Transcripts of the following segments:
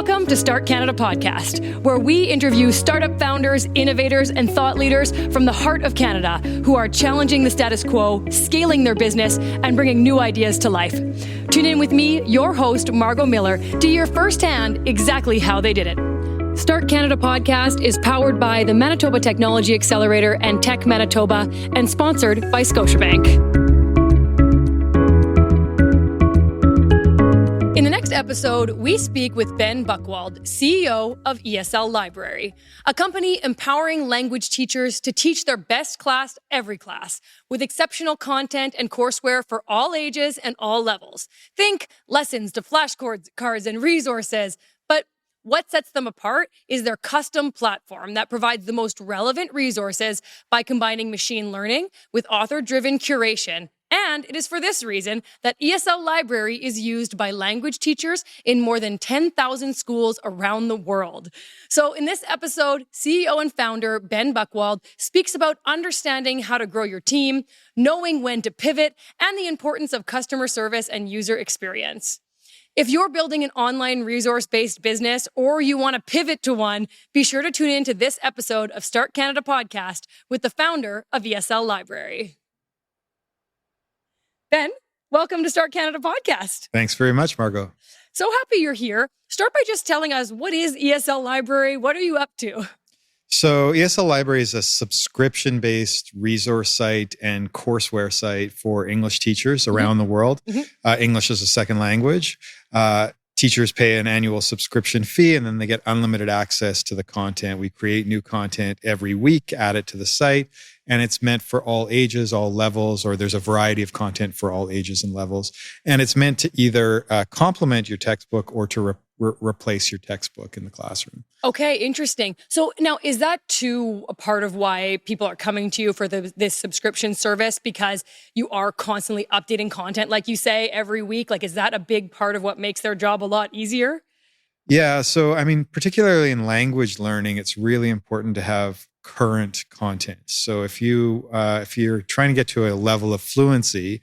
Welcome to Start Canada Podcast, where we interview startup founders, innovators, and thought leaders from the heart of Canada who are challenging the status quo, scaling their business, and bringing new ideas to life. Tune in with me, your host, Margot Miller, to hear firsthand exactly how they did it. Start Canada Podcast is powered by the Manitoba Technology Accelerator and Tech Manitoba and sponsored by Scotiabank. In the next episode, we speak with Ben Buckwold, CEO of ESL Library, a company empowering language teachers to teach their best class every class, with exceptional content and courseware for all ages and all levels. Think lessons to flashcards and resources. But what sets them apart is their custom platform that provides the most relevant resources by combining machine learning with author-driven curation. And it is for this reason that ESL Library is used by language teachers in more than 10,000 schools around the world. So in this episode, CEO and founder Ben Buckwold speaks about understanding how to grow your team, knowing when to pivot, and the importance of customer service and user experience. If you're building an online resource-based business or you want to pivot to one, be sure to tune in to this episode of Start Canada Podcast with the founder of ESL Library. Ben, welcome to Start Canada Podcast. Thanks very much, Margot. So happy you're here. Start by just telling us, what is ESL Library? What are you up to? So ESL Library is a subscription-based resource site and courseware site for English teachers around the world. English is a second language. Teachers pay an annual subscription fee, and then they get unlimited access to the content. We create new content every week, add it to the site, and it's meant for all ages, all levels, or there's a variety of content for all ages and levels. And it's meant to either complement your textbook or to replace your textbook in the classroom. Okay, interesting. So now, is that too a part of why people are coming to you for this subscription service? Because you are constantly updating content, like you say, every week? Like, is that a big part of what makes their job a lot easier? Yeah. So, I mean, particularly in language learning, it's really important to have current content. So if you're trying to get to a level of fluency,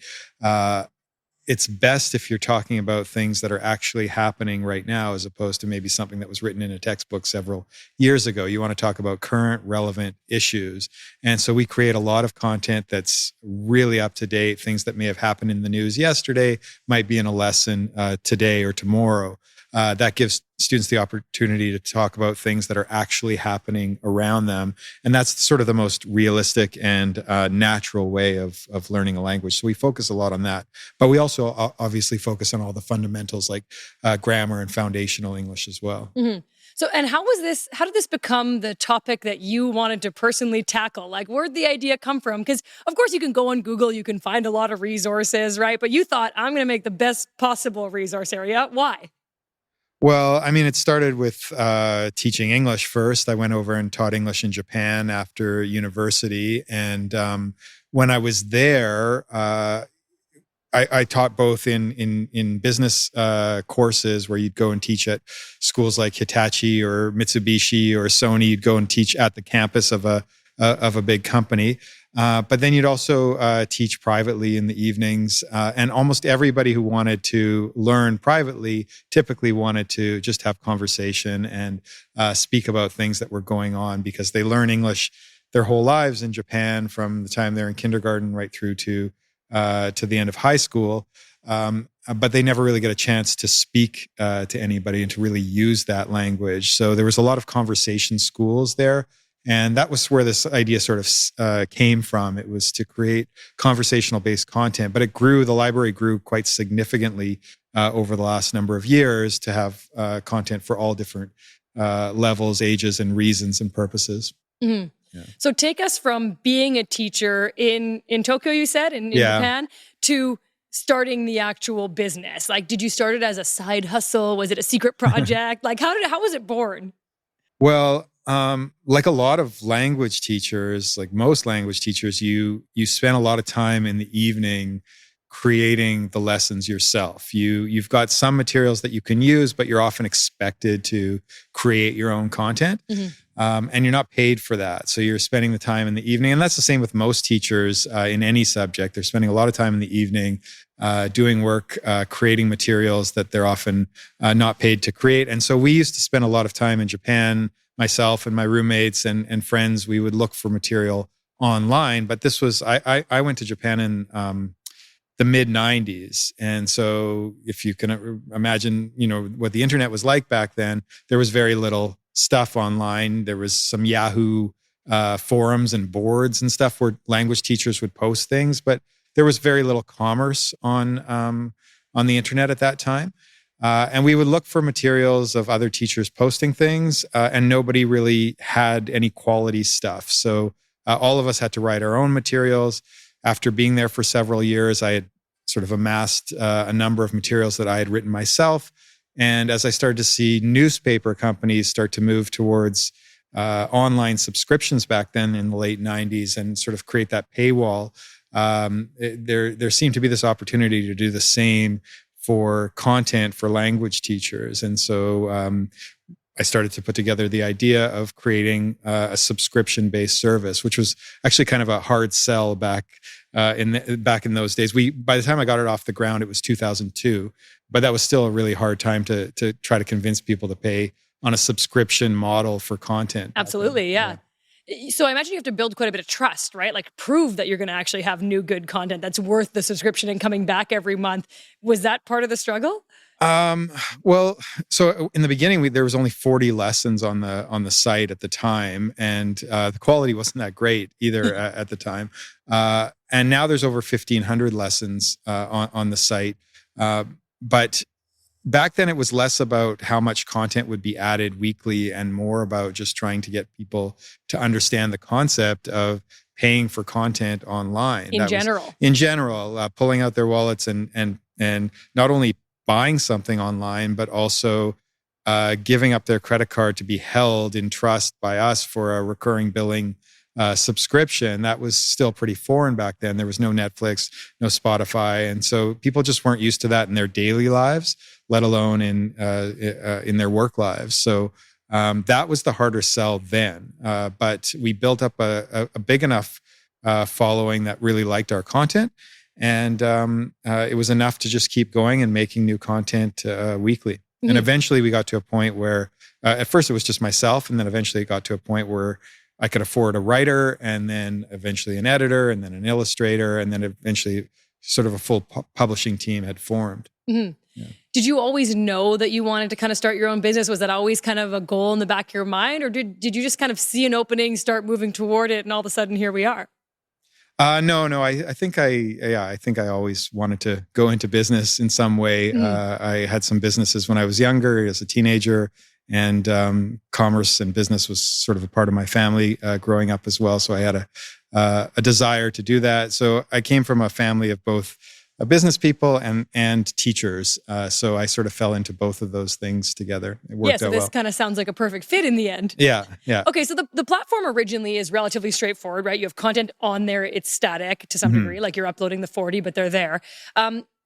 it's best if you're talking about things that are actually happening right now, as opposed to maybe something that was written in a textbook several years ago. You want to talk about current, relevant issues. And so we create a lot of content that's really up to date. Things that may have happened in the news yesterday might be in a lesson today or tomorrow. That gives students the opportunity to talk about things that are actually happening around them. And that's sort of the most realistic and natural way of learning a language. So we focus a lot on that. But we also obviously focus on all the fundamentals like grammar and foundational English as well. Mm-hmm. So, and how did this become the topic that you wanted to personally tackle? Like, where'd the idea come from? Because, of course, you can go on Google, you can find a lot of resources, right? But you thought, I'm going to make the best possible resource area. Why? Well, I mean, it started with teaching English first. I went over and taught English in Japan after university. And when I was there, I taught both in business courses where you'd go and teach at schools like Hitachi or Mitsubishi or Sony. You'd go and teach at the campus of a big company. But then you'd also teach privately in the evenings. And almost everybody who wanted to learn privately typically wanted to just have conversation and speak about things that were going on, because they learn English their whole lives in Japan, from the time they're in kindergarten right through to the end of high school. But they never really get a chance to speak to anybody and to really use that language. So there was a lot of conversation schools there. And that was where this idea sort of came from. It was to create conversational-based content, but the library grew quite significantly over the last number of years to have content for all different levels, ages, and reasons and purposes. Mm-hmm. Yeah. So take us from being a teacher in Tokyo, you said, in Japan, to starting the actual business. Like, did you start it as a side hustle? Was it a secret project? Like, how was it born? Well, like a lot of language teachers, like most language teachers, you spend a lot of time in the evening creating the lessons yourself. You've got some materials that you can use, but you're often expected to create your own content. And you're not paid for that. So you're spending the time in the evening. And that's the same with most teachers in any subject. They're spending a lot of time in the evening doing work, creating materials that they're often not paid to create. And so we used to spend a lot of time in Japan, myself and my roommates and friends. We would look for material online. But this was, I went to Japan in the mid 90s. And so if you can imagine, what the internet was like back then, there was very little stuff online. There was some Yahoo forums and boards and stuff where language teachers would post things, but there was very little commerce on the internet at that time. And we would look for materials of other teachers posting things, and nobody really had any quality stuff. So all of us had to write our own materials. After being there for several years, I had sort of amassed a number of materials that I had written myself. And as I started to see newspaper companies start to move towards online subscriptions back then in the late 90s and sort of create that paywall, there seemed to be this opportunity to do the same for content for language teachers. And so I started to put together the idea of creating a subscription-based service, which was actually kind of a hard sell back in those days. By the time I got it off the ground, it was 2002, but that was still a really hard time to try to convince people to pay on a subscription model for content. Absolutely, yeah. So I imagine you have to build quite a bit of trust, right? Like prove that you're going to actually have new good content that's worth the subscription and coming back every month. Was that part of the struggle? Well, so in the beginning, there was only 40 lessons on the site at the time, and the quality wasn't that great either at the time. And now there's over 1,500 lessons on the site. But back then, it was less about how much content would be added weekly and more about just trying to get people to understand the concept of paying for content online. In general, pulling out their wallets and not only buying something online, but also giving up their credit card to be held in trust by us for a recurring billing subscription. That was still pretty foreign back then. There was no Netflix, no Spotify. And so people just weren't used to that in their daily lives, let alone in their work lives. So that was the harder sell then. But we built up a big enough following that really liked our content. And it was enough to just keep going and making new content weekly. Mm-hmm. And eventually we got to a point where, at first it was just myself, and then eventually it got to a point where I could afford a writer, and then eventually an editor, and then an illustrator, and then eventually sort of a full publishing team had formed. Mm-hmm. Yeah. Did you always know that you wanted to kind of start your own business? Was that always kind of a goal in the back of your mind? Or did you just kind of see an opening, start moving toward it, and all of a sudden here we are? No. I think I always wanted to go into business in some way. Mm-hmm. I had some businesses when I was younger, as a teenager, and commerce and business was sort of a part of my family growing up as well. So I had a desire to do that. So I came from a family of both business people and teachers. So I sort of fell into both of those things together. It worked out well. This kind of sounds like a perfect fit in the end. Yeah. Okay, so the platform originally is relatively straightforward, right? You have content on there. It's static to some degree, like you're uploading the 40, but they're there.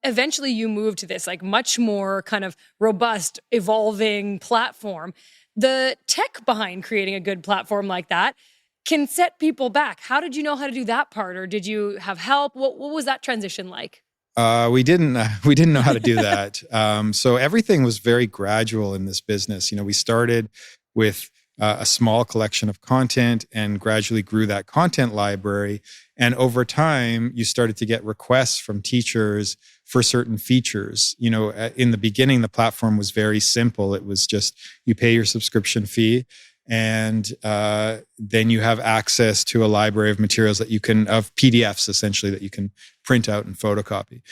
Eventually you move to this like much more kind of robust, evolving platform. The tech behind creating a good platform like that can set people back. How did you know how to do that part? Or did you have help? What was that transition like? We didn't know how to do that. So everything was very gradual in this business. We started with a small collection of content and gradually grew that content library. And over time, you started to get requests from teachers for certain features. In the beginning, the platform was very simple. It was just you pay your subscription fee, and then you have access to a library of materials of PDFs essentially that you can print out and photocopy.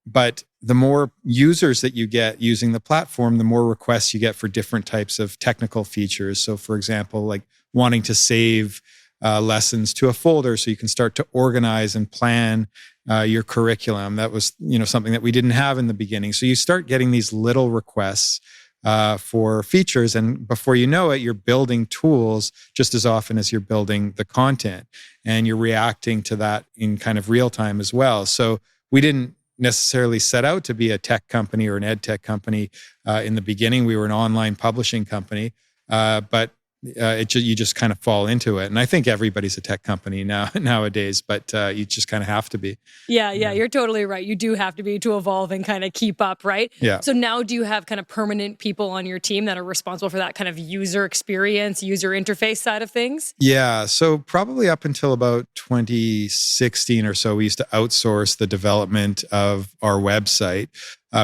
But the more users that you get using the platform, the more requests you get for different types of technical features. So for example, like wanting to save lessons to a folder so you can start to organize and plan your curriculum. That was, something that we didn't have in the beginning. So you start getting these little requests for features. And before you know it, you're building tools just as often as you're building the content, and you're reacting to that in kind of real time as well. So we didn't necessarily set out to be a tech company or an ed tech company. In the beginning, we were an online publishing company, but you just kind of fall into it. And I think everybody's a tech company nowadays, but you just kind of have to be. Yeah, you're totally right. You do have to be to evolve and kind of keep up, right? Yeah. So now do you have kind of permanent people on your team that are responsible for that kind of user experience, user interface side of things? Yeah. So probably up until about 2016 or so, we used to outsource the development of our website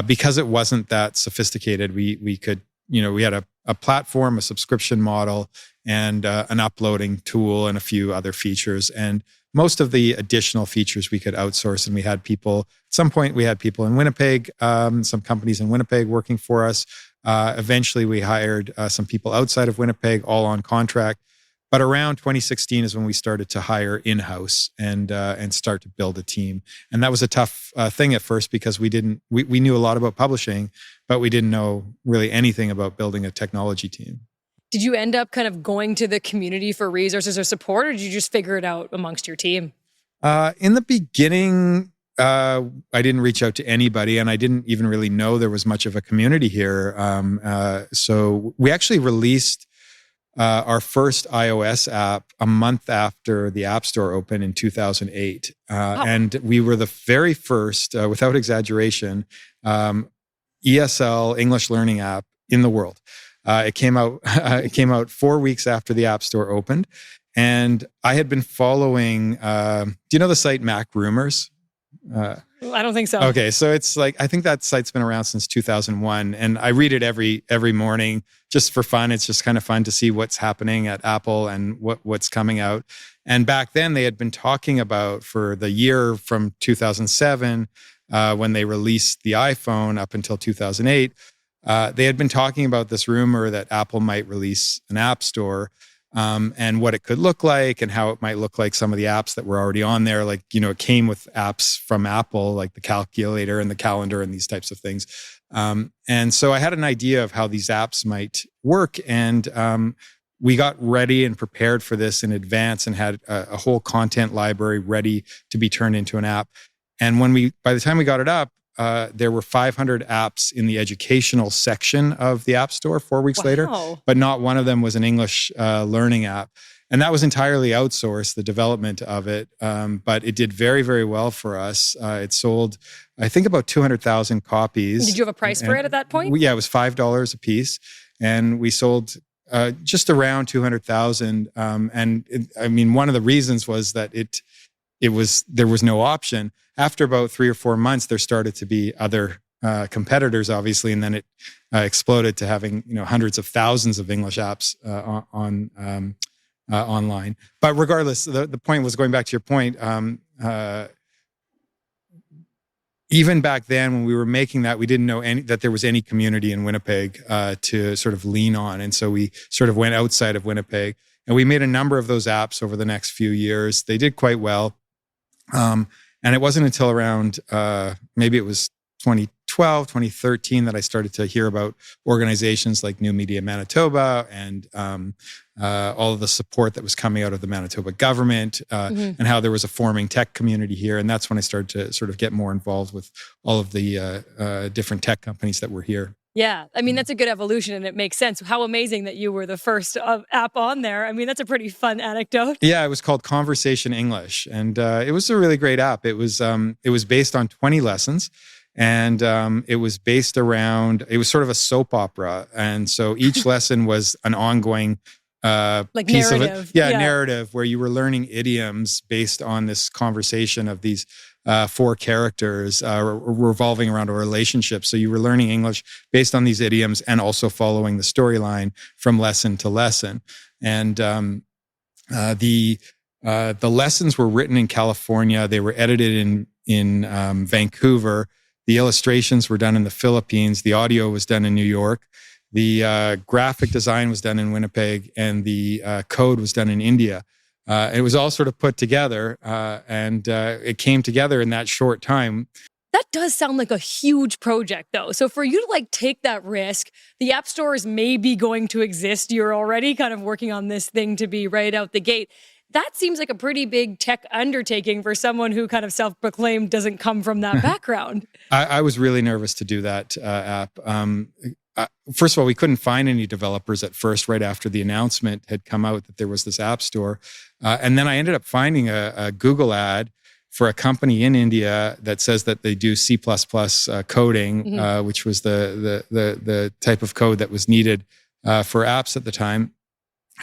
because it wasn't that sophisticated. We could, we had a platform, a subscription model, and an uploading tool and a few other features. And most of the additional features we could outsource. And we had people, at some point we had people in Winnipeg, some companies in Winnipeg working for us. Eventually we hired some people outside of Winnipeg, all on contract. But around 2016 is when we started to hire in-house and start to build a team. And that was a tough thing at first because we knew a lot about publishing, but we didn't know really anything about building a technology team. Did you end up kind of going to the community for resources or support, or did you just figure it out amongst your team? In the beginning, I didn't reach out to anybody, and I didn't even really know there was much of a community here. So we actually released our first iOS app a month after the App Store opened in 2008. And we were the very first, without exaggeration, ESL English learning app in the world. It came out 4 weeks after the App Store opened. And I had been following, do you know the site Mac Rumors? I don't think so. Okay, so it's like, I think that site's been around since 2001, and I read it every morning just for fun. It's just kind of fun to see what's happening at Apple and what's coming out. And back then they had been talking about, for the year from 2007, when they released the iPhone up until 2008, they had been talking about this rumor that Apple might release an app store. And what it could look like and how it might look like some of the apps that were already on there. Like, it came with apps from Apple, like the calculator and the calendar and these types of things. And so I had an idea of how these apps might work. And we got ready and prepared for this in advance and had a whole content library ready to be turned into an app. And by the time we got it up, there were 500 apps in the educational section of the App Store 4 weeks later, but not one of them was an English learning app. And that was entirely outsourced, the development of it. But it did very, very well for us. It sold, I think, about 200,000 copies. Did you have a price for it at that point? Yeah, it was $5 a piece. And we sold just around 200,000. One of the reasons was that there was no option. After about 3 or 4 months, there started to be other competitors, obviously, and then it exploded to having hundreds of thousands of English apps online. But regardless, the point was, going back to your point. Even back then, when we were making that, we didn't know that there was any community in Winnipeg to sort of lean on, and so we sort of went outside of Winnipeg, and we made a number of those apps over the next few years. They did quite well. And it wasn't until around, maybe it was 2012, 2013 that I started to hear about organizations like New Media Manitoba and all of the support that was coming out of the Manitoba government and how there was a forming tech community here. And that's when I started to sort of get more involved with all of the different tech companies that were here. Yeah, that's a good evolution, and it makes sense. How amazing that you were the first app on there. That's a pretty fun anecdote. Yeah, it was called Conversation English, and it was a really great app. It was based on 20 lessons, and it was based around, it was sort of a soap opera, and so each lesson was an ongoing piece narrative. Of it. Yeah, narrative where you were learning idioms based on this conversation of these 4 characters revolving around a relationship. So you were learning English based on these idioms and also following the storyline from lesson to lesson. And the lessons were written in California. They were edited in Vancouver. The illustrations were done in the Philippines. The audio was done in New York. The graphic design was done in Winnipeg, and the code was done in India. It was all sort of put together, and it came together in that short time. That does sound like a huge project, though. So for you to take that risk, the app store is maybe going to exist. You're already kind of working on this thing to be right out the gate. that seems like a pretty big tech undertaking for someone who kind of self-proclaimed doesn't come from that background. I was really nervous to do that app. First of all, we couldn't find any developers at first, right after the announcement had come out that there was this app store. And then I ended up finding a Google ad for a company in India that says that they do C++ coding, which was the type of code that was needed for apps at the time.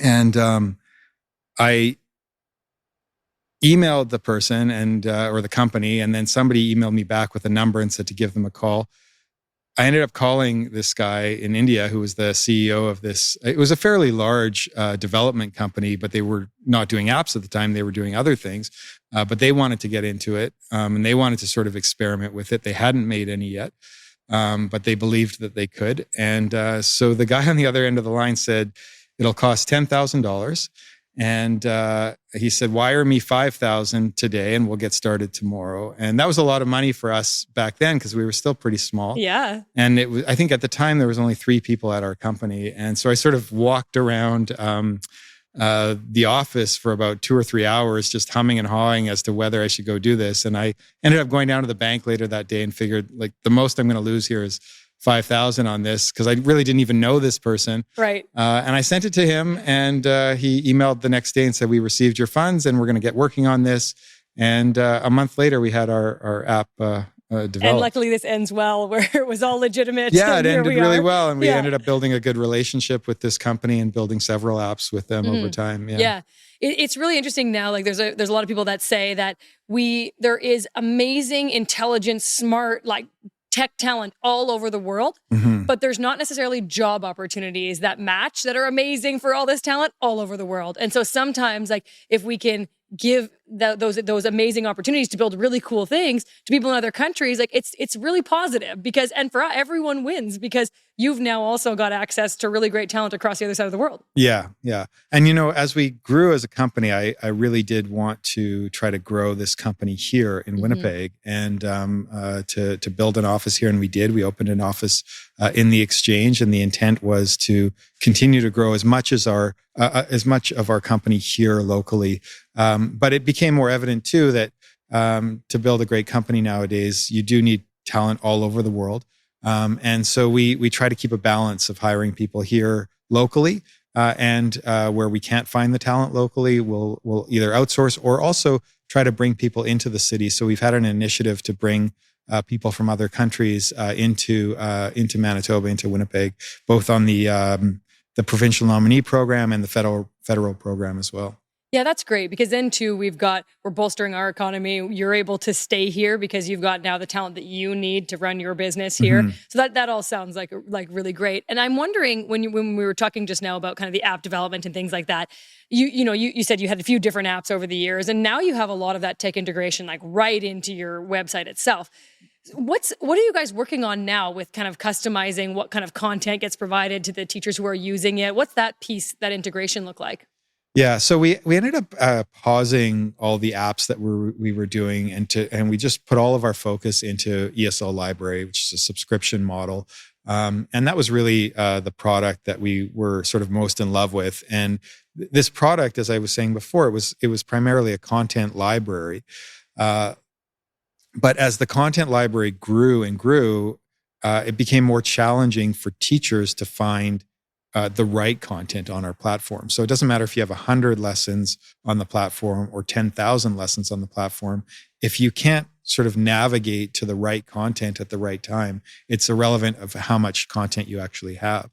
And I emailed the person and or the company, and then somebody emailed me back with a number and said to give them a call. I ended up calling this guy in India who was the CEO of this. It was a fairly large development company, but they were not doing apps at the time. They were doing other things, but they wanted to get into it, and they wanted to sort of experiment with it. They hadn't made any yet, but they believed that they could. And so the guy on the other end of the line said, it'll cost $10,000. And he said, wire me $5,000 today and we'll get started tomorrow. And that was a lot of money for us back then because we were still pretty small. Yeah. And it was, I think at the time there was only 3 people at our company. And so I sort of walked around the office for about 2 or 3 hours, just humming and hawing as to whether I should go do this. And I ended up going down to the bank later that day and figured like the most I'm going to lose here is $5,000 on this because I really didn't even know this person. Right. And I sent it to him, and he emailed the next day and said, "We received your funds, and we're going to get working on this." And a month later, we had our app developed. And luckily, this ends well, where it was all legitimate. Yeah, it ended really well, and we Yeah. ended up building a good relationship with this company and building several apps with them over time. Yeah. It's really interesting now. Like there's a lot of people that say that there is amazing, intelligent, smart, like tech talent all over the world, but there's not necessarily job opportunities that match that are amazing for all this talent all over the world. And so sometimes, like if we can give those amazing opportunities to build really cool things to people in other countries, like it's really positive because, and for everyone wins because you've now also got access to really great talent across the other side of the world. Yeah. And, as we grew as a company, I really did want to try to grow this company here in Winnipeg and to build an office here. And we did. We opened an office in the Exchange, and the intent was to continue to grow as much of our company here locally. But it became more evident too that to build a great company nowadays, you do need talent all over the world. And so we try to keep a balance of hiring people here locally, and where we can't find the talent locally, we'll either outsource or also try to bring people into the city. So we've had an initiative to bring people from other countries into Manitoba, into Winnipeg, both on the provincial nominee program and the federal program as well. Yeah, that's great because then too, we're bolstering our economy. You're able to stay here because you've got now the talent that you need to run your business here. So that all sounds like really great. And I'm wondering when we were talking just now about kind of the app development and things like that, you said you had a few different apps over the years, and now you have a lot of that tech integration like right into your website itself. What are you guys working on now with kind of customizing what kind of content gets provided to the teachers who are using it? What's that integration look like? Yeah, so we ended up pausing all the apps that we were doing, and we just put all of our focus into ESL Library, which is a subscription model, and that was really the product that we were sort of most in love with. And this product, as I was saying before, it was primarily a content library, but as the content library grew and grew, it became more challenging for teachers to find the right content on our platform. So it doesn't matter if you have 100 lessons on the platform or 10,000 lessons on the platform. If you can't sort of navigate to the right content at the right time, it's irrelevant of how much content you actually have.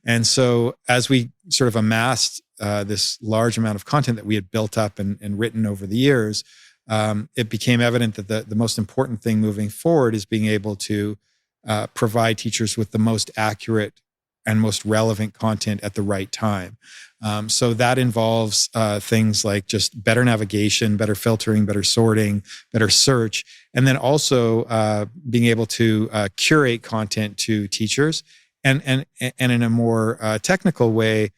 And so as we sort of amassed this large amount of content that we had built up and written over the years, it became evident that the most important thing moving forward is being able to provide teachers with the most accurate and most relevant content at the right time. So that involves things like just better navigation, better filtering, better sorting, better search, and then also being able to curate content to teachers, and in a more technical way,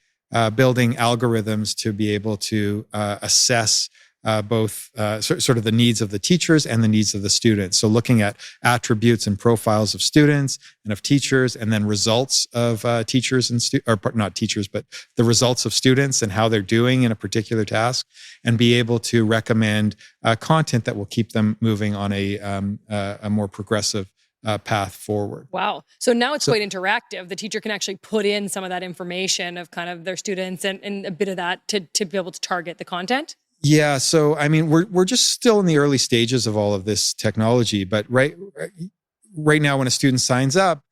building algorithms to be able to assess both sort of the needs of the teachers and the needs of the students. So looking at attributes and profiles of students and of teachers, and then results of teachers and or not teachers, but the results of students and how they're doing in a particular task, and be able to recommend content that will keep them moving on a more progressive path forward. Wow. So now it's quite interactive. The teacher can actually put in some of that information of kind of their students and a bit of that to be able to target the content. Yeah. So, I mean, we're just still in the early stages of all of this technology, but right now when a student signs up,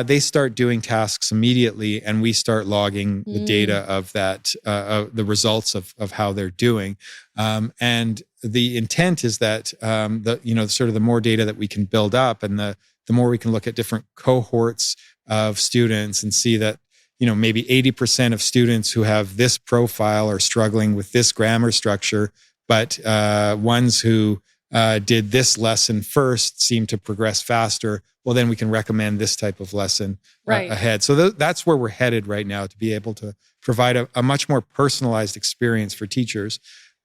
they start doing tasks immediately, and we start logging the data of that, the results of how they're doing. And the intent is that sort of the more data that we can build up, and the more we can look at different cohorts of students and see that, maybe 80% of students who have this profile are struggling with this grammar structure, but ones who did this lesson first seem to progress faster. Well, then we can recommend this type of lesson ahead. So that's where we're headed right now, to be able to provide a much more personalized experience for teachers.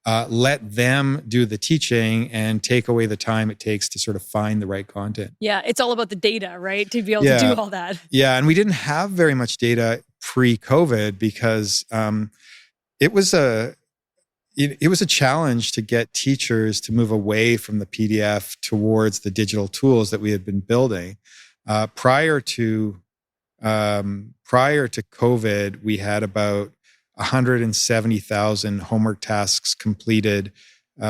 Let them do the teaching and take away the time it takes to sort of find the right content. Yeah, it's all about the data, right? To be able to do all that. Yeah, and we didn't have very much data pre-COVID because it was a challenge to get teachers to move away from the PDF towards the digital tools that we had been building. Prior to COVID, we had about 170,000 homework tasks completed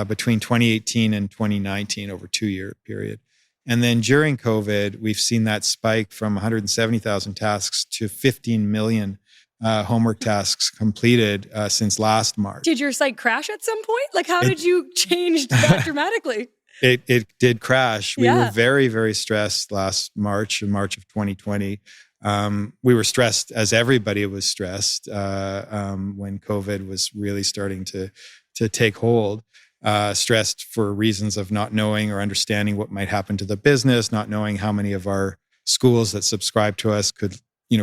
between 2018 and 2019 over a 2-year period. And then during COVID, we've seen that spike from 170,000 tasks to 15 million homework tasks completed since last March. Did your site crash at some point? Like, how did you change that dramatically? It did crash. We were very, very stressed last March, in March of 2020. We were stressed, as everybody was stressed when COVID was really starting to take hold. Stressed for reasons of not knowing or understanding what might happen to the business, not knowing how many of our schools that subscribe to us could,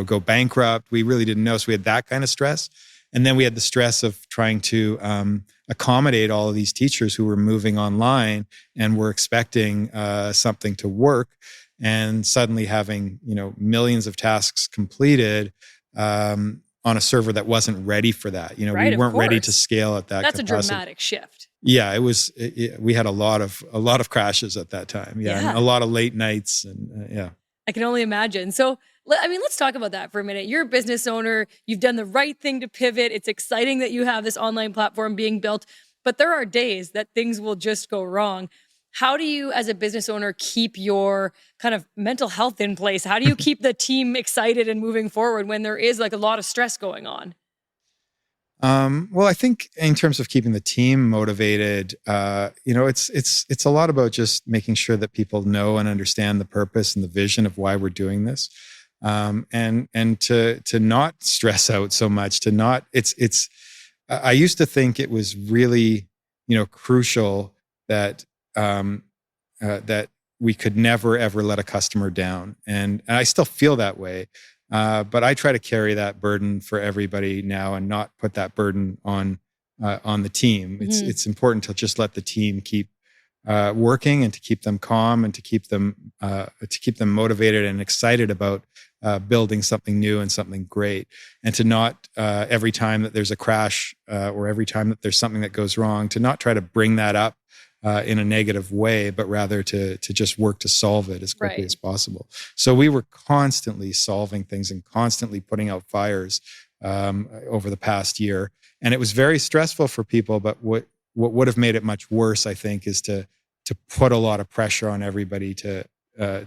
go bankrupt. We really didn't know. So we had that kind of stress. And then we had the stress of trying to accommodate all of these teachers who were moving online and were expecting something to work. And suddenly having, millions of tasks completed on a server that wasn't ready for that. We weren't ready to scale at that capacity. That's a dramatic shift. Yeah, it was. We had a lot of crashes at that time. Yeah, and a lot of late nights, and I can only imagine. So, let's talk about that for a minute. You're a business owner. You've done the right thing to pivot. It's exciting that you have this online platform being built, but there are days that things will just go wrong. How do you, as a business owner, keep your kind of mental health in place? How do you keep the team excited and moving forward when there is like a lot of stress going on? Well, I think in terms of keeping the team motivated, it's a lot about just making sure that people know and understand the purpose and the vision of why we're doing this, and to not stress out so much. I used to think it was really, crucial that that we could never ever let a customer down, and I still feel that way. But I try to carry that burden for everybody now and not put that burden on the team. It's important to just let the team keep working and to keep them calm and to keep them motivated and excited about building something new and something great, and to not every time that there's a crash or every time that there's something that goes wrong, to not try to bring that up in a negative way, but rather to just work to solve it as quickly as possible. So we were constantly solving things and constantly putting out fires over the past year. And it was very stressful for people, but what would have made it much worse, I think, is to put a lot of pressure on everybody to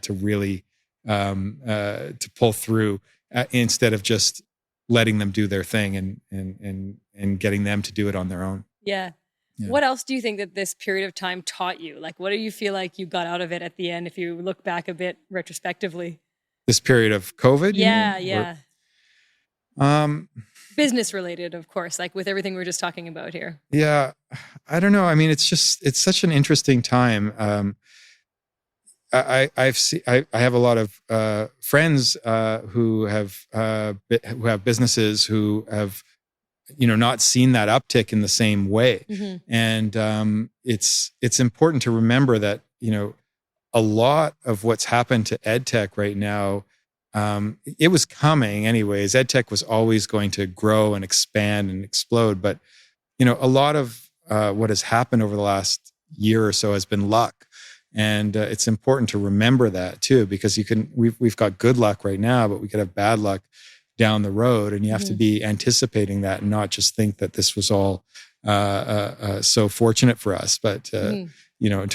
really to pull through instead of just letting them do their thing and getting them to do it on their own. Yeah. What else do you think that this period of time taught you? Like, what do you feel like you got out of it at the end if you look back a bit retrospectively? This period of COVID? Yeah. Business related, of course, like with everything we're just talking about here. Yeah. I don't know. I mean, it's such an interesting time. I have a lot of friends who have businesses who have not seen that uptick in the same way. Mm-hmm. And it's important to remember that, a lot of what's happened to EdTech right now, it was coming anyways. EdTech was always going to grow and expand and explode. But, a lot of what has happened over the last year or so has been luck. And it's important to remember that too, because we've got good luck right now, but we could have bad luck down the road. And you have to be anticipating that and not just think that this was all so fortunate for us, but to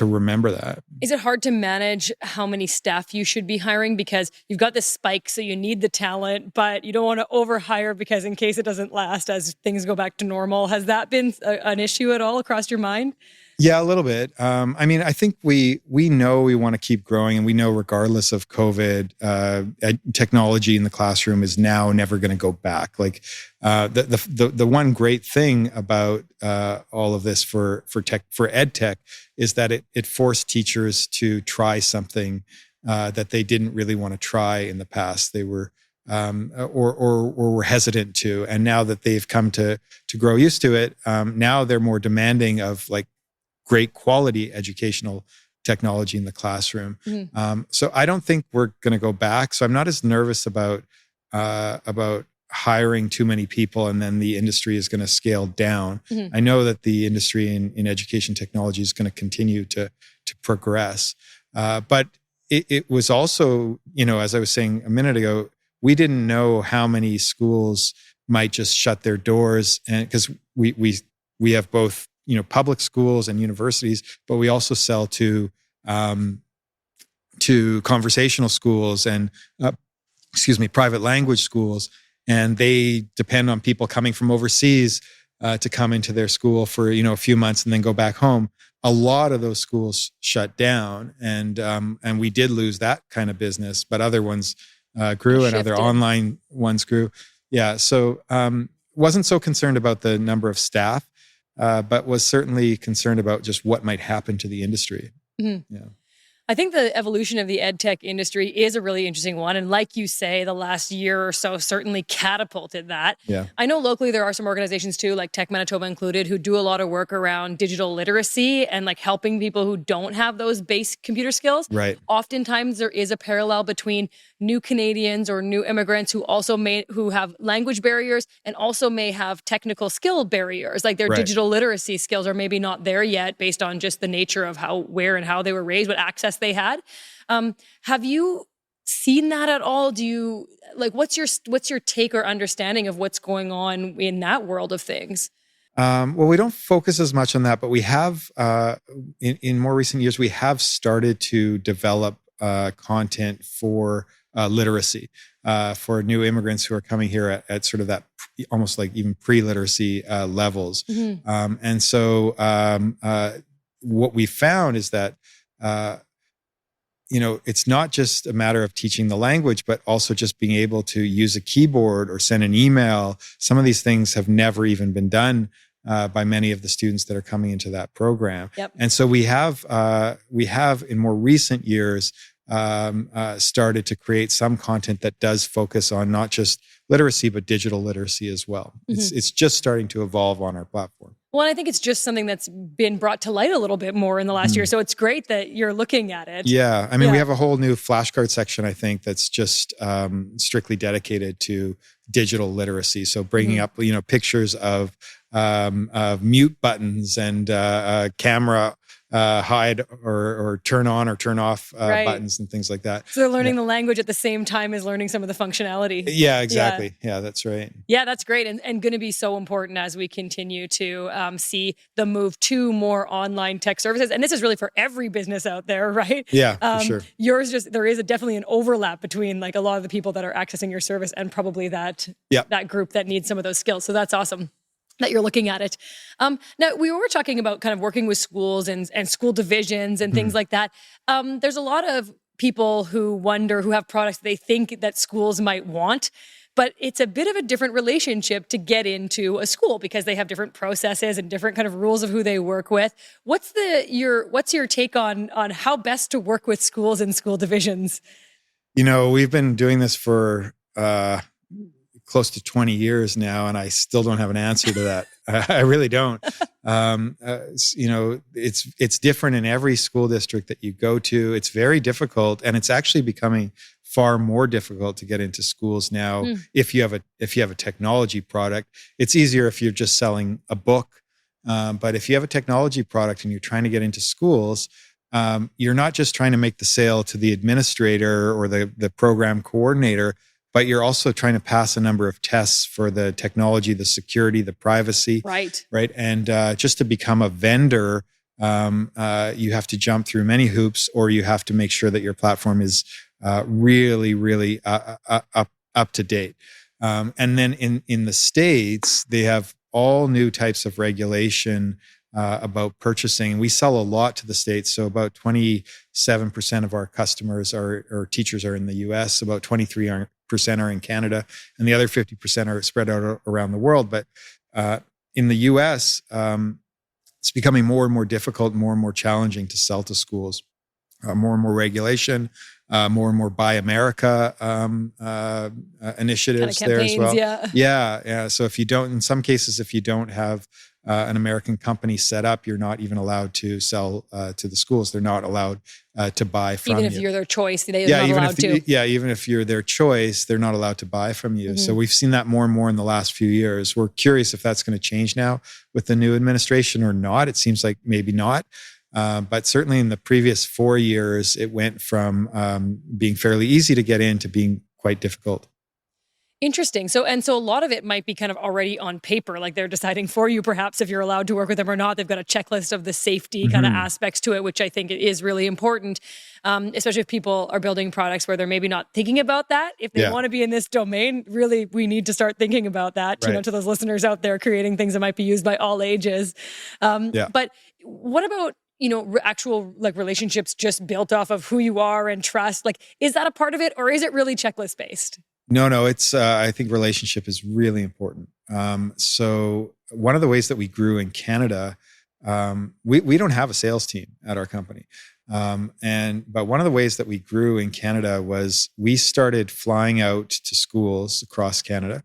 remember that. Is it hard to manage how many staff you should be hiring? Because you've got this spike, so you need the talent, but you don't want to overhire because in case it doesn't last as things go back to normal. Has that been an issue at all across your mind? Yeah, a little bit. I think we know we want to keep growing, and we know regardless of COVID, technology in the classroom is now never going to go back. Like the one great thing about all of this for ed tech is that it forced teachers to try something that they didn't really want to try in the past. They were or were hesitant to, and now that they've come to grow used to it, now they're more demanding of like great quality educational technology in the classroom. Mm-hmm. So I don't think we're going to go back. So I'm not as nervous about hiring too many people and then the industry is going to scale down. Mm-hmm. I know that the industry in education technology is going to continue to progress. But it was also, as I was saying a minute ago, we didn't know how many schools might just shut their doors, and because we have both public schools and universities, but we also sell to conversational schools and private language schools, and they depend on people coming from overseas to come into their school for a few months and then go back home. A lot of those schools shut down, and we did lose that kind of business, but other ones grew and other online ones grew. Yeah, so wasn't so concerned about the number of staff. But was certainly concerned about just what might happen to the industry. Mm-hmm. Yeah. I think the evolution of the ed tech industry is a really interesting one. And like you say, the last year or so certainly catapulted that. Yeah. I know locally there are some organizations too, like Tech Manitoba included, who do a lot of work around digital literacy and like helping people who don't have those basic computer skills. Right. Oftentimes there is a parallel between new Canadians or new immigrants who have language barriers and also may have technical skill barriers, like their digital literacy skills are maybe not there yet based on just the nature of where and how they were raised, what access they had. Have you seen that at all? Do you what's your take or understanding of what's going on in that world of things? Well, we don't focus as much on that, but we have in more recent years, we have started to develop content for literacy for new immigrants who are coming here at sort of that almost like even pre-literacy levels. Mm-hmm. And so what we found is that it's not just a matter of teaching the language, but also just being able to use a keyboard or send an email. Some of these things have never even been done by many of the students that are coming into that program. Yep. And so we have in more recent years started to create some content that does focus on not just literacy, but digital literacy as well. Mm-hmm. It's just starting to evolve on our platform. Well, and I think it's just something that's been brought to light a little bit more in the last year. So it's great that you're looking at it. Yeah. We have a whole new flashcard section, I think, that's just strictly dedicated to digital literacy. So bringing up, pictures of mute buttons and camera hide or turn on or turn off buttons and things like that. So they're learning the language at the same time as learning some of the functionality. Yeah, exactly. Yeah, that's right. Yeah, that's great. And going to be so important as we continue to see the move to more online tech services. And this is really for every business out there, right? Yeah, for sure. There is definitely an overlap between like a lot of the people that are accessing your service and probably that group that needs some of those skills. So that's awesome that you're looking at it. Now, we were talking about kind of working with schools and school divisions and things like that. There's a lot of people who have products they think that schools might want, but it's a bit of a different relationship to get into a school because they have different processes and different kind of rules of who they work with. What's your take on how best to work with schools and school divisions? We've been doing this for close to 20 years now, and I still don't have an answer to that. I really don't. It's different in every school district that you go to. It's very difficult, and it's actually becoming far more difficult to get into schools now. If you have a technology product. It's easier if you're just selling a book, but if you have a technology product and you're trying to get into schools, you're not just trying to make the sale to the administrator or the program coordinator, but you're also trying to pass a number of tests for the technology, the security, the privacy. Right. And just to become a vendor, you have to jump through many hoops, or you have to make sure that your platform is really, really up to date. And then in the States, they have all new types of regulation about purchasing. We sell a lot to the States. So about 27% of our customers or teachers are in the US, about 23% are in Canada, and the other 50% are spread out around the world. But in the US, it's becoming more and more difficult, more and more challenging to sell to schools. More and more regulation, more and more Buy America initiatives kind of there as well. Yeah. So if you don't, in some cases, if you don't have an American company set up, you're not even allowed to sell to the schools. They're not allowed to buy from you. Even if you're their choice, they're not allowed to. Yeah, even if you're their choice, they're not allowed to buy from you. So we've seen that more and more in the last few years. We're curious if that's going to change now with the new administration or not. It seems like maybe not. But certainly in the previous 4 years, it went from being fairly easy to get in to being quite difficult. Interesting. So a lot of it might be kind of already on paper, like they're deciding for you, perhaps, if you're allowed to work with them or not. They've got a checklist of the safety kind of aspects to it, which I think is really important, especially if people are building products where they're maybe not thinking about that. If they want to be in this domain, really, we need to start thinking about that, to those listeners out there creating things that might be used by all ages. But what about actual like relationships just built off of who you are and trust? Like, is that a part of it, or is it really checklist based? No, it's, I think relationship is really important. So one of the ways that we grew in Canada, we don't have a sales team at our company. But one of the ways that we grew in Canada was we started flying out to schools across Canada,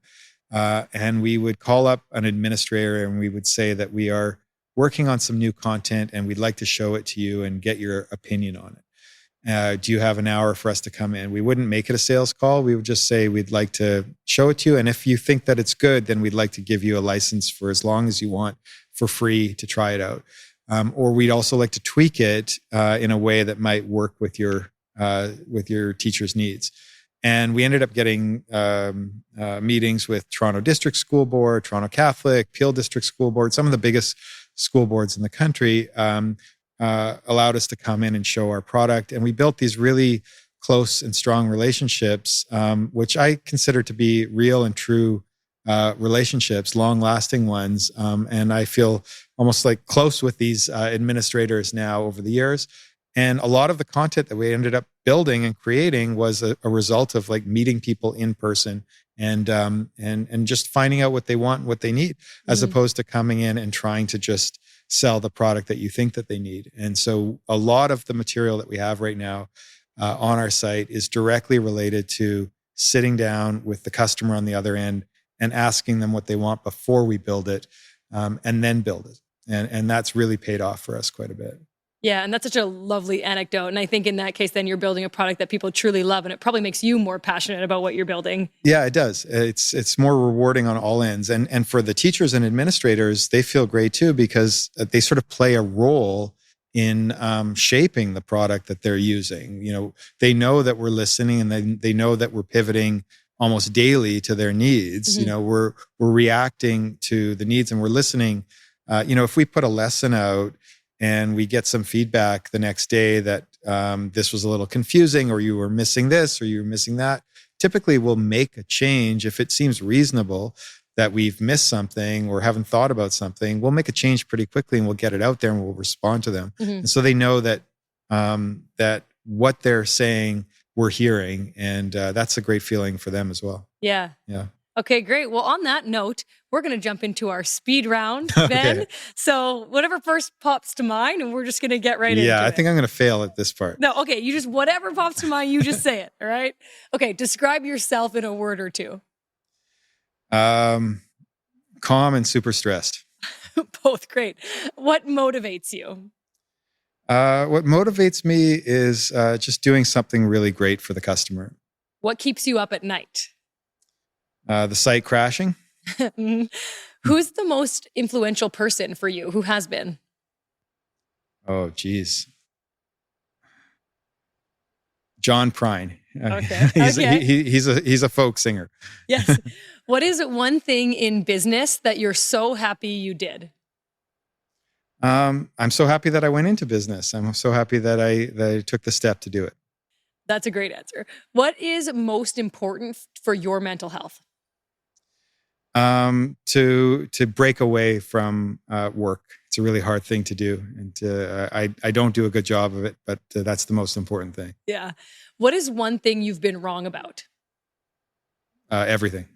and we would call up an administrator and we would say that we are working on some new content and we'd like to show it to you and get your opinion on it. Do you have an hour for us to come in? We wouldn't make it a sales call. We would just say, we'd like to show it to you. And if you think that it's good, then we'd like to give you a license for as long as you want for free to try it out. Or we'd also like to tweak it in a way that might work with your teacher's needs. And we ended up getting meetings with Toronto District School Board, Toronto Catholic, Peel District School Board, some of the biggest school boards in the country. Allowed us to come in and show our product. And we built these really close and strong relationships, which I consider to be real and true relationships, long-lasting ones. And I feel almost like close with these administrators now over the years. And a lot of the content that we ended up building and creating was a result of like meeting people in person and just finding out what they want and what they need, as opposed to coming in and trying to just sell the product that you think that they need. And so a lot of the material that we have right now on our site is directly related to sitting down with the customer on the other end and asking them what they want before we build it, and then build it. And that's really paid off for us quite a bit. Yeah, and that's such a lovely anecdote. And I think in that case, then you're building a product that people truly love, and it probably makes you more passionate about what you're building. Yeah, it does. It's more rewarding on all ends. And for the teachers and administrators, they feel great too, because they sort of play a role in shaping the product that they're using. They know that we're listening, and they know that we're pivoting almost daily to their needs. We're reacting to the needs, and we're listening. If we put a lesson out and we get some feedback the next day that this was a little confusing, or you were missing this, or you were missing that, typically we'll make a change. If it seems reasonable that we've missed something or haven't thought about something, we'll make a change pretty quickly, and we'll get it out there and we'll respond to them. And so they know that that what they're saying, we're hearing, and that's a great feeling for them as well. Yeah. Okay, great. Well, on that note, we're going to jump into our speed round, Ben. Okay. So whatever first pops to mind, and we're just going to get right into it. Yeah, I think I'm going to fail at this part. No, okay. You just, whatever pops to mind, you just say it. All right. Okay. Describe yourself in a word or two. Um, calm and super stressed. Both great. What motivates you? What motivates me is just doing something really great for the customer. What keeps you up at night? The site crashing. Who's the most influential person for you? Who has been? Oh, geez. John Prine. Okay. He's a folk singer. Yes. What is one thing in business that you're so happy you did? I'm so happy that I went into business. I'm so happy that I took the step to do it. That's a great answer. What is most important for your mental health? To break away from work. It's a really hard thing to do, and I don't do a good job of it. But that's the most important thing. Yeah. What is one thing you've been wrong about? Everything.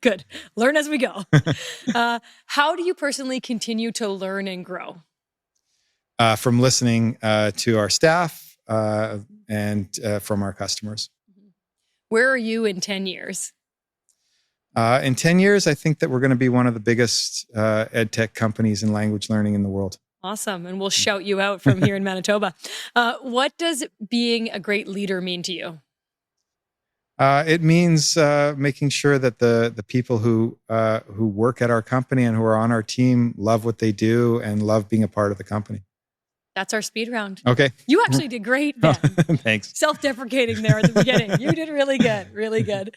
Good. Learn as we go. How do you personally continue to learn and grow? From listening to our staff and from our customers. Where are you in 10 years? In 10 years, I think that we're going to be one of the biggest ed tech companies in language learning in the world. Awesome. And we'll shout you out from here in Manitoba. What does being a great leader mean to you? It means making sure that the people who work at our company and who are on our team love what they do and love being a part of the company. That's our speed round. Okay. You actually did great, Ben. Thanks. Self-deprecating there at the beginning. You did really good, really good.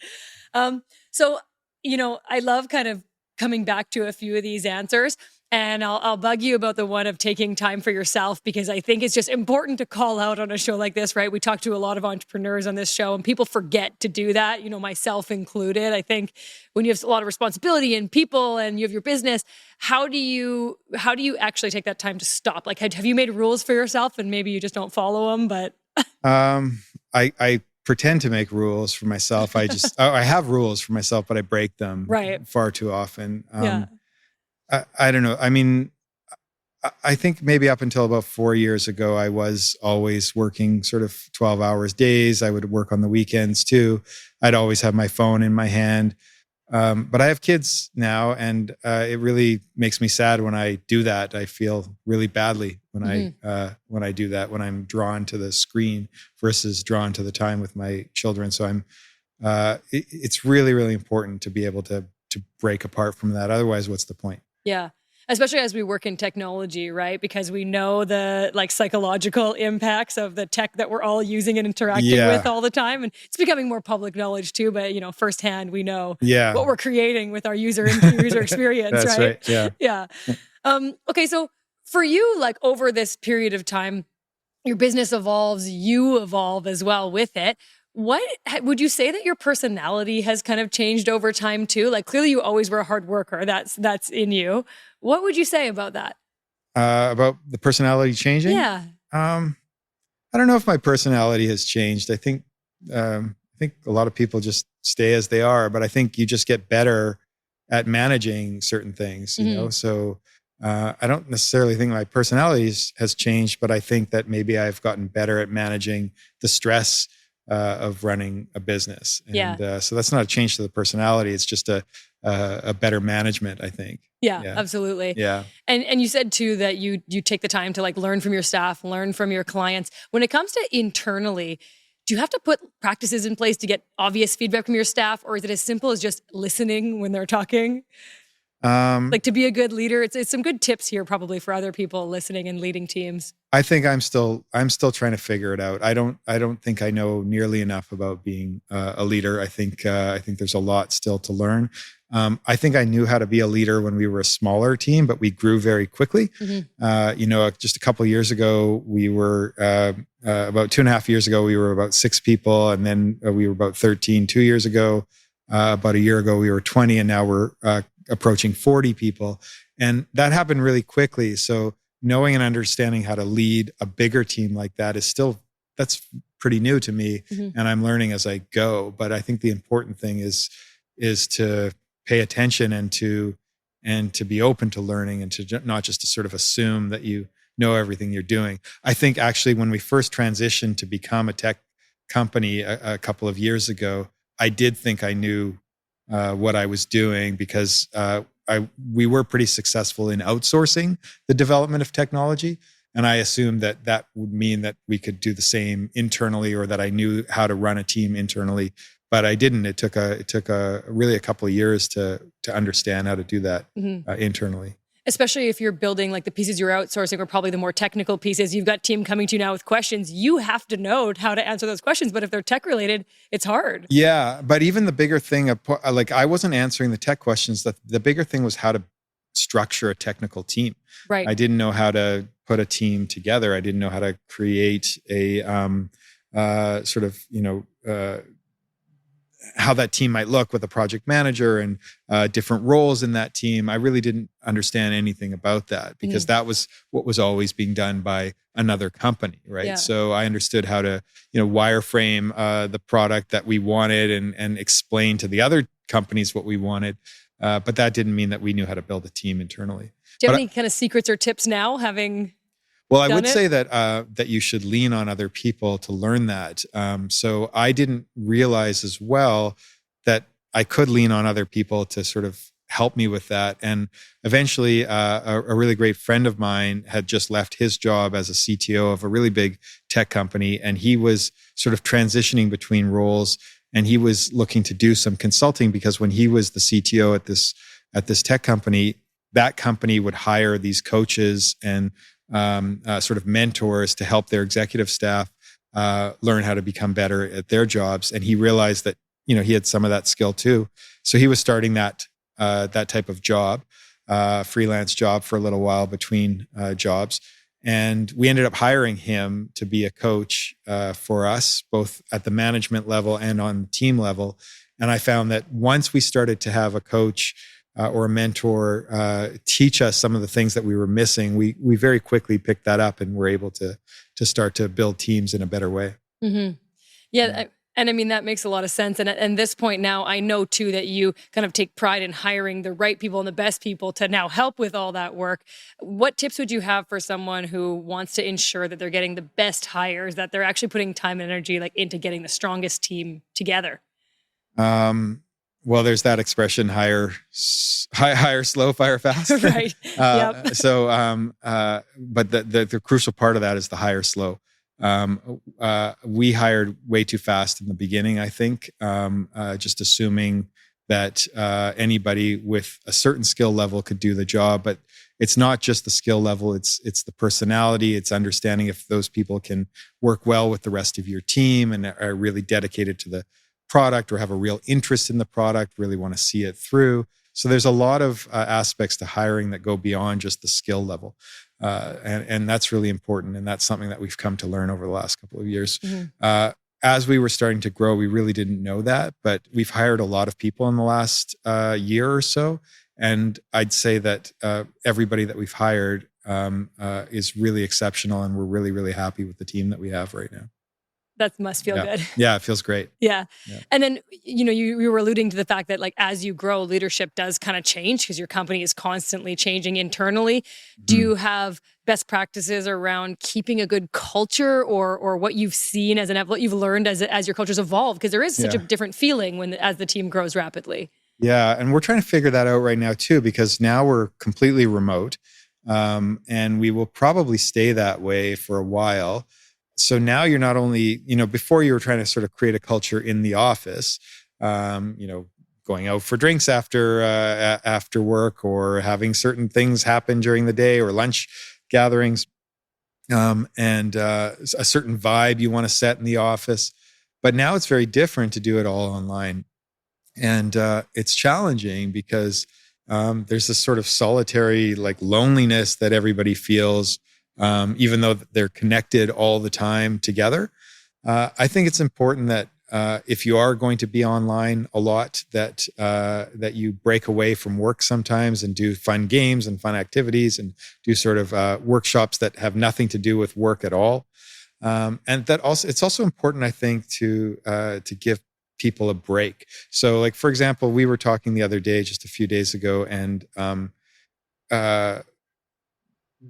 So, I love kind of coming back to a few of these answers, and I'll bug you about the one of taking time for yourself, because I think it's just important to call out on a show like this, right? We talk to a lot of entrepreneurs on this show, and people forget to do that, myself included. I think when you have a lot of responsibility and people and you have your business, how do you actually take that time to stop? Like, have you made rules for yourself and maybe you just don't follow them, but... I pretend to make rules for myself. I have rules for myself, but I break them far too often. I don't know. I mean, I think maybe up until about 4 years ago, I was always working sort of 12 hours days. I would work on the weekends too. I'd always have my phone in my hand. But I have kids now, and it really makes me sad when I do that. I feel really badly when I do that, when I'm drawn to the screen versus drawn to the time with my children. So it's really, really important to be able to break apart from that. Otherwise, what's the point? Yeah. Especially as we work in technology, right? Because we know the psychological impacts of the tech that we're all using and interacting with all the time. And it's becoming more public knowledge too, but firsthand we know what we're creating with our user experience, That's right? Yeah. Okay, so for you, over this period of time, your business evolves, you evolve as well with it. What would you say that your personality has kind of changed over time too? Clearly you always were a hard worker. That's in you. What would you say about that? About the personality changing? Yeah. I don't know if my personality has changed. I think a lot of people just stay as they are, but I think you just get better at managing certain things, you know? So I don't necessarily think my personality has changed, but I think that maybe I've gotten better at managing the stress of running a business. And so that's not a change to the personality. It's just a better management, I think. Yeah, absolutely. Yeah. And you said too that you take the time to learn from your staff, learn from your clients. When it comes to internally, do you have to put practices in place to get obvious feedback from your staff, or is it as simple as just listening when they're talking? To be a good leader, it's some good tips here probably for other people listening and leading teams. I think I'm still trying to figure it out. I don't think I know nearly enough about being a leader. I think there's a lot still to learn. I think I knew how to be a leader when we were a smaller team, but we grew very quickly. Just a couple of years ago, we were about 2.5 years ago, we were about 6 people, and then we were about 13 2 years ago. About a year ago, we were 20, and now we're approaching 40 people. And that happened really quickly. So knowing and understanding how to lead a bigger team like that that's pretty new to me. And I'm learning as I go. But I think the important thing is to pay attention and to be open to learning, and to not just to sort of assume that you know everything you're doing. I think actually when we first transitioned to become a tech company a couple of years ago, I did think I knew what I was doing, because we were pretty successful in outsourcing the development of technology. And I assumed that would mean that we could do the same internally, or that I knew how to run a team internally. But I didn't. It took really a couple of years to understand how to do that internally. Especially if you're building like the pieces you're outsourcing, or probably the more technical pieces. You've got team coming to you now with questions. You have to know how to answer those questions. But if they're tech related, it's hard. Yeah, but even the bigger thing, like I wasn't answering the tech questions. The bigger thing was how to structure a technical team. Right. I didn't know how to put a team together. I didn't know how to create a sort of, how that team might look with a project manager and different roles in that team. I really didn't understand anything about that, because that was what was always being done by another company, right? Yeah. So I understood how to, wireframe the product that we wanted and explain to the other companies what we wanted. But that didn't mean that we knew how to build a team internally. Do you have any kind of secrets or tips now, having Well, I would say that you should lean on other people to learn that. So I didn't realize as well that I could lean on other people to sort of help me with that. And eventually, a really great friend of mine had just left his job as a CTO of a really big tech company, and he was sort of transitioning between roles. And he was looking to do some consulting, because when he was the CTO at this tech company, that company would hire these coaches and sort of mentors to help their executive staff learn how to become better at their jobs. And he realized that he had some of that skill too. So he was starting that type of job, freelance job, for a little while between jobs. And we ended up hiring him to be a coach for us, both at the management level and on the team level. And I found that once we started to have a coach or a mentor teach us some of the things that we were missing, we very quickly picked that up and were able to start to build teams in a better way. Mm-hmm. Yeah. And I mean, that makes a lot of sense. And at this point now, I know too that you kind of take pride in hiring the right people and the best people to now help with all that work. What tips would you have for someone who wants to ensure that they're getting the best hires, that they're actually putting time and energy into getting the strongest team together? Well, there's that expression: hire slow, fire fast. Right. Yep. So, but the crucial part of that is the hire slow. We hired way too fast in the beginning, I think, just assuming that anybody with a certain skill level could do the job. But it's not just the skill level, it's the personality, it's understanding if those people can work well with the rest of your team and are really dedicated to the product or have a real interest in the product, really want to see it through. So there's a lot of aspects to hiring that go beyond just the skill level. And that's really important. And that's something that we've come to learn over the last couple of years. Mm-hmm. As we were starting to grow, we really didn't know that, but we've hired a lot of people in the last year or so. And I'd say that everybody that we've hired is really exceptional. And we're really, really happy with the team that we have right now. That must feel good. Yeah, it feels great. Yeah. And then, you were alluding to the fact that as you grow, leadership does kind of change because your company is constantly changing internally. Do you have best practices around keeping a good culture or what you've seen what you've learned as your culture's evolved? Because there is such a different feeling as the team grows rapidly. Yeah. And we're trying to figure that out right now too, because now we're completely remote. And we will probably stay that way for a while. So now you're not only, before you were trying to sort of create a culture in the office, going out for drinks after work, or having certain things happen during the day, or lunch gatherings, and a certain vibe you want to set in the office. But now it's very different to do it all online. And it's challenging because there's this sort of solitary loneliness that everybody feels, even though they're connected all the time together. I think it's important that if you are going to be online a lot, that you break away from work sometimes and do fun games and fun activities and do sort of workshops that have nothing to do with work at all. And that it's also important, I think, to give people a break. So, for example, we were talking the other day, just a few days ago, and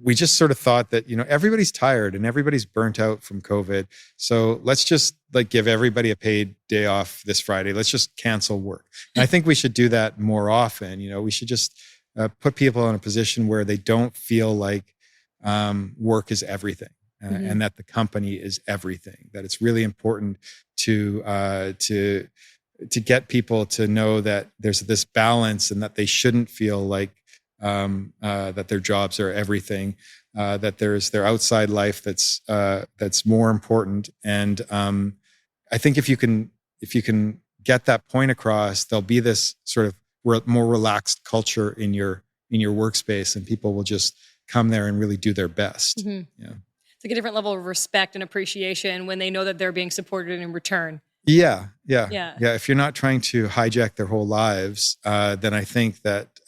we just sort of thought that, everybody's tired and everybody's burnt out from COVID. So let's just like give everybody a paid day off this Friday. Let's just cancel work. And I think we should do that more often. We should just put people in a position where they don't feel like work is everything. And that the company is everything. That it's really important to get people to know that there's this balance and that they shouldn't feel like that their jobs are everything. That there's their outside life that's more important. And I think if you can get that point across, there'll be this sort of more relaxed culture in your workspace, and people will just come there and really do their best. Mm-hmm. Yeah. It's like a different level of respect and appreciation when they know that they're being supported in return. Yeah. If you're not trying to hijack their whole lives, then I think that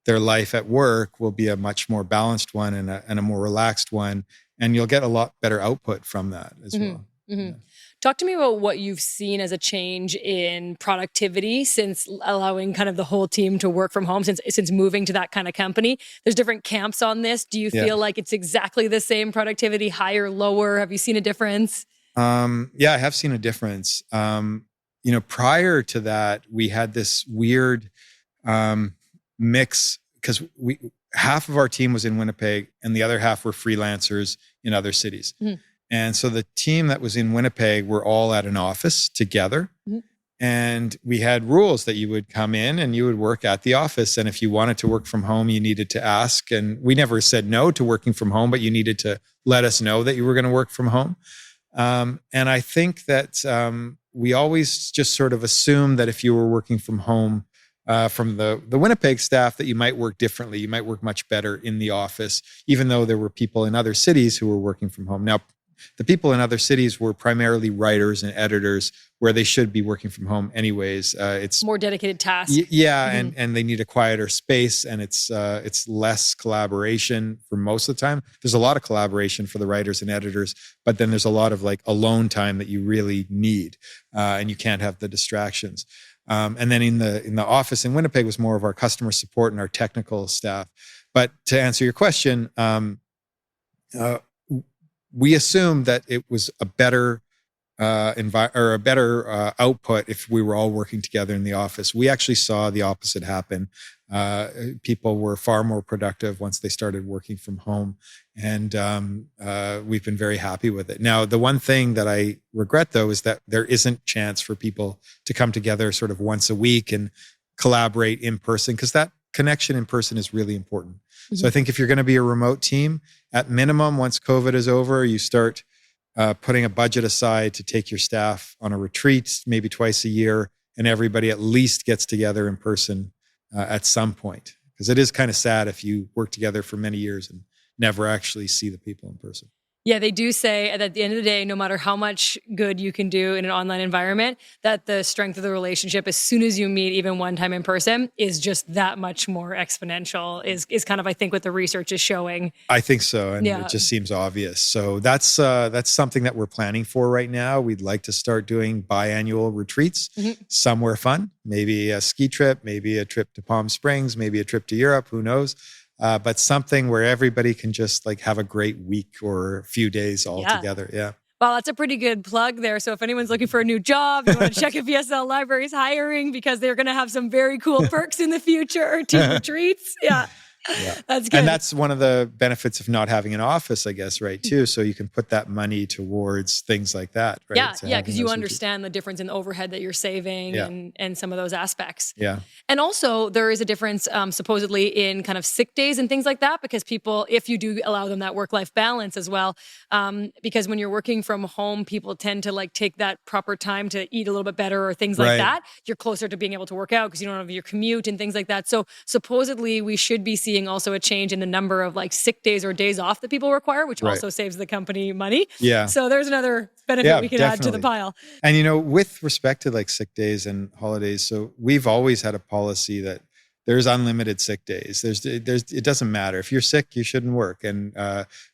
their life at work will be a much more balanced one and a more relaxed one, and you'll get a lot better output from that as well. Mm-hmm. Yeah. Talk to me about what you've seen as a change in productivity since allowing kind of the whole team to work from home, since moving to that kind of company. There's different camps on this. Do you feel like it's exactly the same productivity, higher, lower? Have you seen a difference? I have seen a difference. Prior to that, we had this weird mix because half of our team was in Winnipeg and the other half were freelancers in other cities. Mm-hmm. And so the team that was in Winnipeg were all at an office together. Mm-hmm. And we had rules that you would come in and you would work at the office. And if you wanted to work from home, you needed to ask. And we never said no to working from home, but you needed to let us know that you were going to work from home. And I think that we always just sort of assumed that if you were working from home from the Winnipeg staff, that you might work differently. You might work much better in the office, even though there were people in other cities who were working from home. Now, the people in other cities were primarily writers and editors, where they should be working from home anyways. It's more dedicated tasks. Mm-hmm. and they need a quieter space, and it's less collaboration for most of the time. There's a lot of collaboration for the writers and editors, but then there's a lot of like alone time that you really need, and you can't have the distractions. And then in the office in Winnipeg was more of our customer support and our technical staff. But to answer your question, we assumed that it was a better output if we were all working together in the office. We actually saw the opposite happen. People were far more productive once they started working from home, and we've been very happy with it. Now, the one thing that I regret, though, is that there isn't chance for people to come together sort of once a week and collaborate in person, because that connection in person is really important. Mm-hmm. So I think if you're going to be a remote team, at minimum, once COVID is over, you start putting a budget aside to take your staff on a retreat, maybe twice a year, and everybody at least gets together in person at some point. Because it is kind of sad if you work together for many years and never actually see the people in person. Yeah, they do say that at the end of the day, no matter how much good you can do in an online environment, that the strength of the relationship, as soon as you meet even one time in person, is just that much more exponential, is kind of, I think, what the research is showing. I think so. And it just seems obvious. So that's something that we're planning for right now. We'd like to start doing biannual retreats somewhere fun, maybe a ski trip, maybe a trip to Palm Springs, maybe a trip to Europe, who knows? But something where everybody can just like have a great week or a few days all together. Yeah. Well, that's a pretty good plug there. So if anyone's looking for a new job, you want to check if ESL Library is hiring, because they're going to have some very cool perks in the future. Team retreats. Yeah. That's good. And that's one of the benefits of not having an office, I guess, right, too. So you can put that money towards things like that, right? Yeah, because you understand the difference in the overhead that you're saving and some of those aspects. Yeah. And also there is a difference supposedly in kind of sick days and things like that, because people, if you do allow them that work-life balance as well, because when you're working from home, people tend to like take that proper time to eat a little bit better or things like that. You're closer to being able to work out because you don't have your commute and things like that. So supposedly we should be seeing also a change in the number of like sick days or days off that people require, which also saves the company money. Yeah. So there's another benefit we can add to the pile. And, with respect to like sick days and holidays, so we've always had a policy that there's unlimited sick days. It doesn't matter. If you're sick, you shouldn't work. And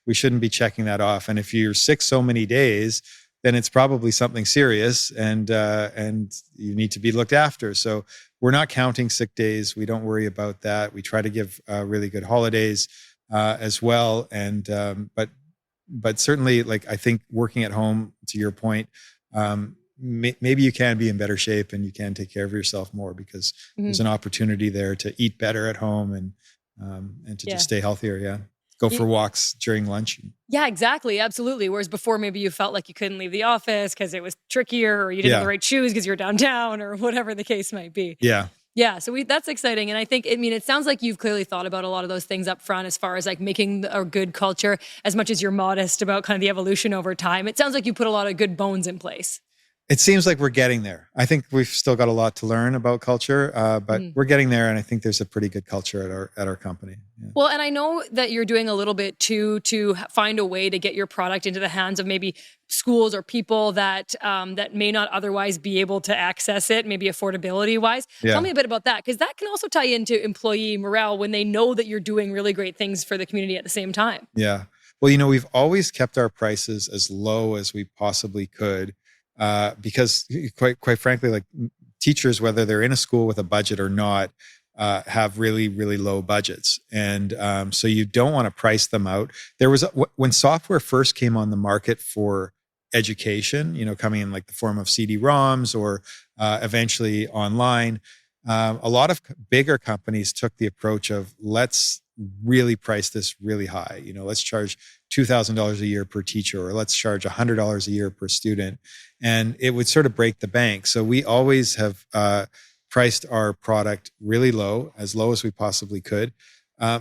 we shouldn't be checking that off. And if you're sick so many days, then it's probably something serious and you need to be looked after. So we're not counting sick days. We don't worry about that. We try to give really good holidays. as well. And but certainly, like, I think working at home, to your point, maybe you can be in better shape and you can take care of yourself more because there's an opportunity there to eat better at home and to just stay healthier. Yeah. Go for walks during lunch. Yeah, exactly. Absolutely. Whereas before, maybe you felt like you couldn't leave the office because it was trickier, or you didn't have the right shoes because you were downtown, or whatever the case might be. Yeah. Yeah. So that's exciting. And I think, it sounds like you've clearly thought about a lot of those things up front as far as like making a good culture, as much as you're modest about kind of the evolution over time. It sounds like you put a lot of good bones in place. It seems like we're getting there. I think we've still got a lot to learn about culture, but we're getting there, and I think there's a pretty good culture at our company. Yeah. Well, and I know that you're doing a little bit too to find a way to get your product into the hands of maybe schools or people that that may not otherwise be able to access it, maybe affordability wise. Yeah. Tell me a bit about that, because that can also tie into employee morale when they know that you're doing really great things for the community at the same time. Yeah. Well, we've always kept our prices as low as we possibly could. Because quite frankly, like, teachers, whether they're in a school with a budget or not, have really, really low budgets. And so you don't want to price them out. There was, when software first came on the market for education, coming in like the form of CD-ROMs or eventually online, a lot of bigger companies took the approach of, let's really price this really high. Let's charge $2,000 a year per teacher, or let's charge $100 a year per student. And it would sort of break the bank. So we always have priced our product really low as we possibly could,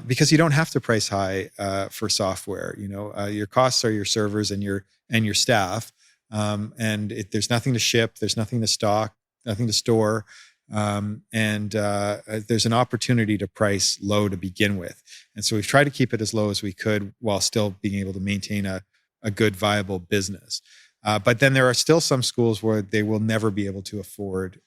because you don't have to price high for software. Your costs are your servers and your staff, and there's nothing to ship, there's nothing to stock, nothing to store. And there's an opportunity to price low to begin with. And so we've tried to keep it as low as we could while still being able to maintain a good, viable business. But then there are still some schools where they will never be able to afford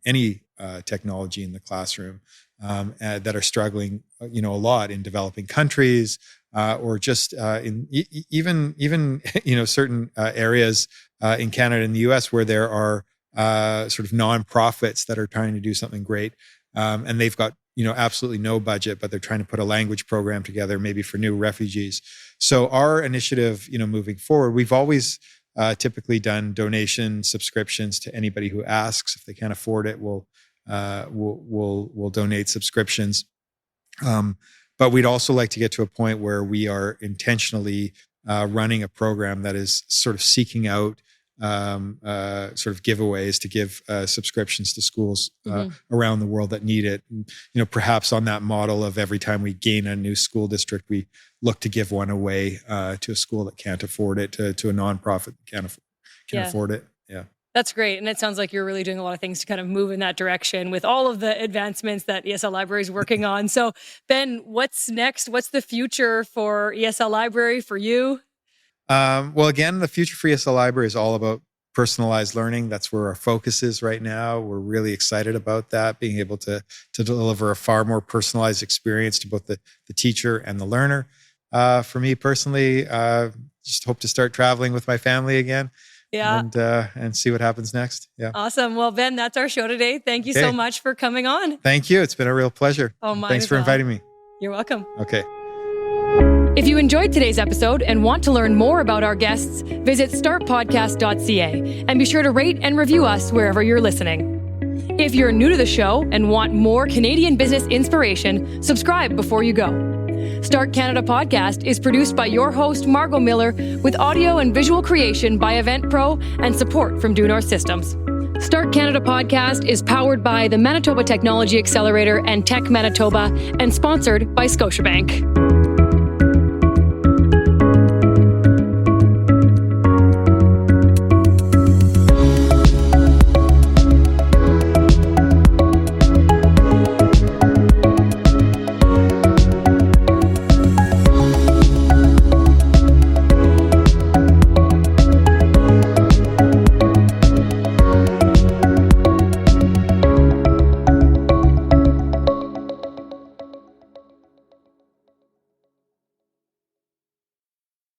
any technology in the classroom, that are struggling, a lot in developing countries, or just in even certain areas in Canada and the US where there are sort of nonprofits that are trying to do something great, and they've got absolutely no budget, but they're trying to put a language program together, maybe for new refugees. So our initiative, moving forward, we've always typically done donation subscriptions to anybody who asks. If they can't afford it, we'll donate subscriptions. But we'd also like to get to a point where we are intentionally running a program that is sort of seeking out sort of giveaways to give subscriptions to schools around the world that need it. And, perhaps on that model of every time we gain a new school district, we look to give one away to a school that can't afford it, to a nonprofit that can't afford it. Yeah. That's great. And it sounds like you're really doing a lot of things to kind of move in that direction with all of the advancements that ESL Library is working on. So, Ben, what's next? What's the future for ESL Library for you? Well, again, the future for ESL Library is all about personalized learning. That's where our focus is right now. We're really excited about that, being able to deliver a far more personalized experience to both the teacher and the learner. For me personally, just hope to start traveling with my family again. Yeah. And see what happens next. Yeah. Awesome. Well, Ben, that's our show today. Thank you so much for coming on. Thank you. It's been a real pleasure. Oh, mine Thanks for inviting me. You're welcome. Okay. If you enjoyed today's episode and want to learn more about our guests, visit startpodcast.ca and be sure to rate and review us wherever you're listening. If you're new to the show and want more Canadian business inspiration, subscribe before you go. Start Canada Podcast is produced by your host, Margot Miller, with audio and visual creation by Event Pro and support from Due North Systems. Start Canada Podcast is powered by the Manitoba Technology Accelerator and Tech Manitoba and sponsored by Scotiabank.